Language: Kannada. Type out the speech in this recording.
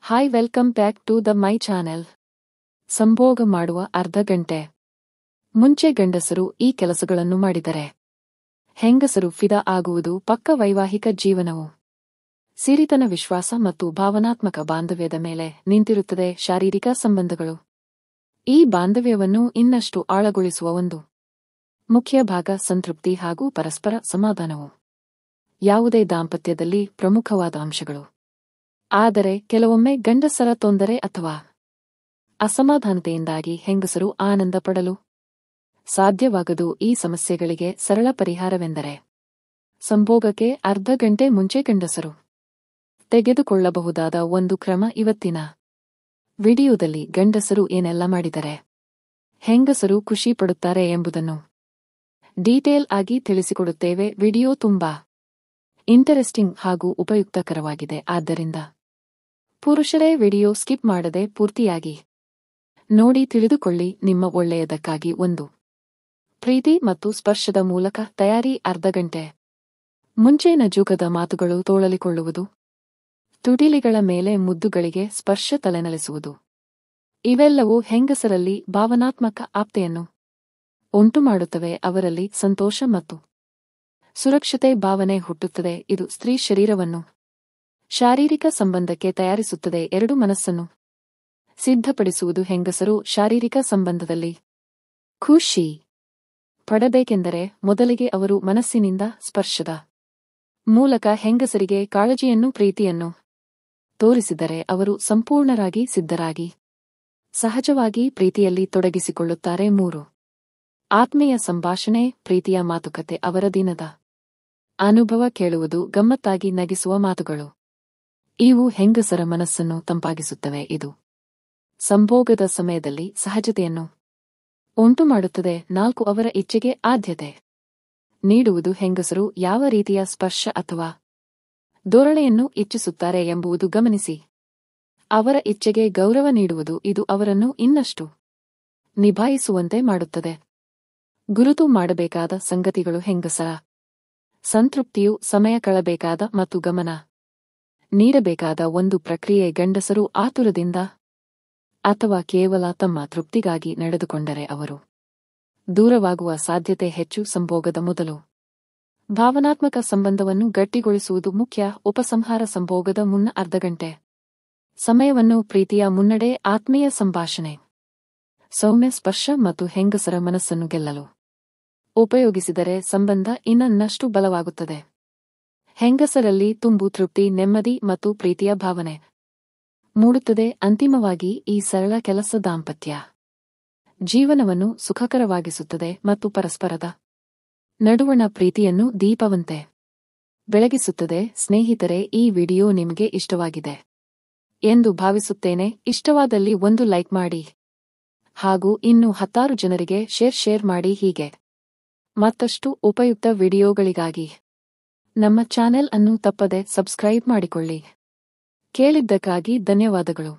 Hi welcome back to the my channel. ಸಂಭೋಗ ಮಾಡುವ ಅರ್ಧ ಗಂಟೆ ಮುಂಚೆ ಗಂಡಸರು ಈ ಕೆಲಸಗಳನ್ನು ಮಾಡಿದರೆ ಹೆಂಗಸರು ಫಿದಾ ಆಗುವುದು ಪಕ್ಕ. ವೈವಾಹಿಕ ಜೀವನವು ಸಿರಿತನ, ವಿಶ್ವಾಸ ಮತ್ತು ಭಾವನಾತ್ಮಕ ಬಾಂಧವ್ಯದ ಮೇಲೆ ನಿಂತಿರುತ್ತದೆ. ಶಾರೀರಿಕ ಸಂಬಂಧಗಳು ಈ ಬಾಂಧವ್ಯವನ್ನು ಇನ್ನಷ್ಟು ಆಳಗೊಳಿಸುವ ಒಂದು ಮುಖ್ಯ ಭಾಗ. ಸಂತೃಪ್ತಿ ಹಾಗೂ ಪರಸ್ಪರ ಸಮಾಧಾನವು ಯಾವುದೇ ದಾಂಪತ್ಯದಲ್ಲಿ ಪ್ರಮುಖವಾದ ಅಂಶಗಳು. ಆದರೆ ಕೆಲವೊಮ್ಮೆ ಗಂಡಸರ ತೊಂದರೆ ಅಥವಾ ಅಸಮಾಧಾನತೆಯಿಂದಾಗಿ ಹೆಂಗಸರು ಆನಂದ ಪಡಲು ಸಾಧ್ಯವಾಗದು. ಈ ಸಮಸ್ಯೆಗಳಿಗೆ ಸರಳ ಪರಿಹಾರವೆಂದರೆ ಸಂಭೋಗಕ್ಕೆ ಅರ್ಧ ಗಂಟೆ ಮುಂಚೆ ಗಂಡಸರು ತೆಗೆದುಕೊಳ್ಳಬಹುದಾದ ಒಂದು ಕ್ರಮ. ಇವತ್ತಿನ ವಿಡಿಯೋದಲ್ಲಿ ಗಂಡಸರು ಏನೆಲ್ಲ ಮಾಡಿದರೆ ಹೆಂಗಸರು ಖುಷಿ ಪಡುತ್ತಾರೆ ಎಂಬುದನ್ನು ಡೀಟೇಲ್ ಆಗಿ ತಿಳಿಸಿಕೊಡುತ್ತೇವೆ. ವಿಡಿಯೋ ತುಂಬಾ ಇಂಟರೆಸ್ಟಿಂಗ್ ಹಾಗೂ ಉಪಯುಕ್ತಕರವಾಗಿದೆ, ಆದ್ದರಿಂದ ಪುರುಷರೇ ವಿಡಿಯೋ ಸ್ಕಿಪ್ ಮಾಡದೆ ಪೂರ್ತಿಯಾಗಿ ನೋಡಿ ತಿಳಿದುಕೊಳ್ಳಿ. ನಿಮ್ಮ ಒಳ್ಳೆಯದಕ್ಕಾಗಿ ಒಂದು ಪ್ರೀತಿ ಮತ್ತು ಸ್ಪರ್ಶದ ಮೂಲಕ ತಯಾರಿ. ಅರ್ಧ ಗಂಟೆ ಮುಂಚೆ ನಜೂಕದ ಮಾತುಗಳು, ತೋಳಲಿಕೊಳ್ಳುವುದು, ತುಟಿಲಿಗಳ ಮೇಲೆ ಮುದ್ದುಗಳಿಗೆ ಸ್ಪರ್ಶ, ತಲೆನಲಿಸುವುದು ಇವೆಲ್ಲವೂ ಹೆಂಗಸರಲ್ಲಿ ಭಾವನಾತ್ಮಕ ಆಪ್ತೆಯನ್ನು ಉಂಟುಮಾಡುತ್ತವೆ. ಅವರಲ್ಲಿ ಸಂತೋಷ ಮತ್ತು ಸುರಕ್ಷತೆ ಭಾವನೆ ಹುಟ್ಟುತ್ತದೆ. ಇದು ಸ್ತ್ರೀ ಶರೀರವನ್ನು ಶಾರೀರಿಕ ಸಂಬಂಧಕ್ಕೆ ತಯಾರಿಸುತ್ತದೆ. ಎರಡು ಮನಸ್ಸನ್ನು ಸಿದ್ಧಪಡಿಸುವುದು. ಹೆಂಗಸರು ಶಾರೀರಿಕ ಸಂಬಂಧದಲ್ಲಿ ಖುಷಿ ಪಡಬೇಕೆಂದರೆ ಮೊದಲಿಗೆ ಅವರು ಮನಸ್ಸಿನಿಂದ ಸ್ಪರ್ಶದ ಮೂಲಕ ಹೆಂಗಸರಿಗೆ ಕಾಳಜಿಯನ್ನು, ಪ್ರೀತಿಯನ್ನು ತೋರಿಸಿದರೆ ಅವರು ಸಂಪೂರ್ಣರಾಗಿ ಸಿದ್ಧರಾಗಿ ಸಹಜವಾಗಿ ಪ್ರೀತಿಯಲ್ಲಿ ತೊಡಗಿಸಿಕೊಳ್ಳುತ್ತಾರೆ. 3. ಆತ್ಮೀಯ ಸಂಭಾಷಣೆ, ಪ್ರೀತಿಯ ಮಾತುಕತೆ. ಅವರ ದಿನದ ಅನುಭವ ಕೇಳುವುದು, ಗಮ್ಮತ್ತಾಗಿ ನಗಿಸುವ ಮಾತುಗಳು ಇವು ಹೆಂಗಸರ ಮನಸ್ಸನ್ನು ತಂಪಾಗಿಸುತ್ತವೆ. ಇದು ಸಂಭೋಗದ ಸಮಯದಲ್ಲಿ ಸಹಜತೆಯನ್ನು ಉಂಟುಮಾಡುತ್ತದೆ. 4. ಅವರ ಇಚ್ಛೆಗೆ ಆದ್ಯತೆ ನೀಡುವುದು. ಹೆಂಗಸರು ಯಾವ ರೀತಿಯ ಸ್ಪರ್ಶ ಅಥವಾ ಧೋರಣೆಯನ್ನು ಇಚ್ಛಿಸುತ್ತಾರೆ ಎಂಬುದು ಗಮನಿಸಿ ಅವರ ಇಚ್ಛೆಗೆ ಗೌರವ ನೀಡುವುದು. ಇದು ಅವರನ್ನು ಇನ್ನಷ್ಟು ನಿಭಾಯಿಸುವಂತೆ ಮಾಡುತ್ತದೆ. ಗುರುತು ಮಾಡಬೇಕಾದ ಸಂಗತಿಗಳು. ಹೆಂಗಸರ ಸಂತೃಪ್ತಿಯು ಸಮಯ ಕಳೆಯಬೇಕಾದ ಮತ್ತು ಗಮನ ನೀಡಬೇಕಾದ ಒಂದು ಪ್ರಕ್ರಿಯೆ. ಗಂಡಸರು ಆತುರದಿಂದ ಅಥವಾ ಕೇವಲ ತಮ್ಮ ತೃಪ್ತಿಗಾಗಿ ನಡೆದುಕೊಂಡರೆ ಅವರು ದೂರವಾಗುವ ಸಾಧ್ಯತೆ ಹೆಚ್ಚು. ಸಂಭೋಗದ ಮೊದಲು ಭಾವನಾತ್ಮಕ ಸಂಬಂಧವನ್ನು ಗಟ್ಟಿಗೊಳಿಸುವುದು ಮುಖ್ಯ. ಉಪಸಂಹಾರ. ಸಂಭೋಗದ ಮುನ್ನ ಅರ್ಧ ಗಂಟೆ ಸಮಯವನ್ನು ಪ್ರೀತಿಯ ಮುನ್ನಡೆ, ಆತ್ಮೀಯ ಸಂಭಾಷಣೆ, ಸೌಮ್ಯ ಸ್ಪರ್ಶ ಮತ್ತು ಹೆಂಗಸರ ಮನಸ್ಸನ್ನು ಗೆಲ್ಲಲು ಉಪಯೋಗಿಸಿದರೆ ಸಂಬಂಧ ಇನ್ನಷ್ಟು ಬಲವಾಗುತ್ತದೆ. ಹೆಂಗಸರಲ್ಲಿ ತುಂಬು ತೃಪ್ತಿ, ನೆಮ್ಮದಿ ಮತ್ತು ಪ್ರೀತಿಯ ಭಾವನೆ ಮೂಡುತ್ತದೆ. ಅಂತಿಮವಾಗಿ ಈ ಸರಳ ಕೆಲಸ ದಾಂಪತ್ಯ ಜೀವನವನ್ನು ಸುಖಕರವಾಗಿಸುತ್ತದೆ ಮತ್ತು ಪರಸ್ಪರದ ನಡುವಣ ಪ್ರೀತಿಯನ್ನು ದೀಪವಂತೆ ಬೆಳಗಿಸುತ್ತದೆ. ಸ್ನೇಹಿತರೆ, ಈ ವಿಡಿಯೋ ನಿಮಗೆ ಇಷ್ಟವಾಗಿದೆ ಎಂದು ಭಾವಿಸುತ್ತೇನೆ. ಇಷ್ಟವಾದಲ್ಲಿ ಒಂದು ಲೈಕ್ ಮಾಡಿ ಹಾಗೂ ಇನ್ನೂ 10 ಜನರಿಗೆ ಶೇರ್ ಮಾಡಿ. ಹೀಗೆ ಮತ್ತಷ್ಟು ಉಪಯುಕ್ತ ವಿಡಿಯೋಗಳಿಗಾಗಿ ನಮ್ಮ ಚಾನೆಲ್ ಅನ್ನು ತಪ್ಪದೆ ಸಬ್ಸ್ಕ್ರೈಬ್ ಮಾಡಿಕೊಳ್ಳಿ. ಕೇಳಿದ್ದಕ್ಕಾಗಿ ಧನ್ಯವಾದಗಳು.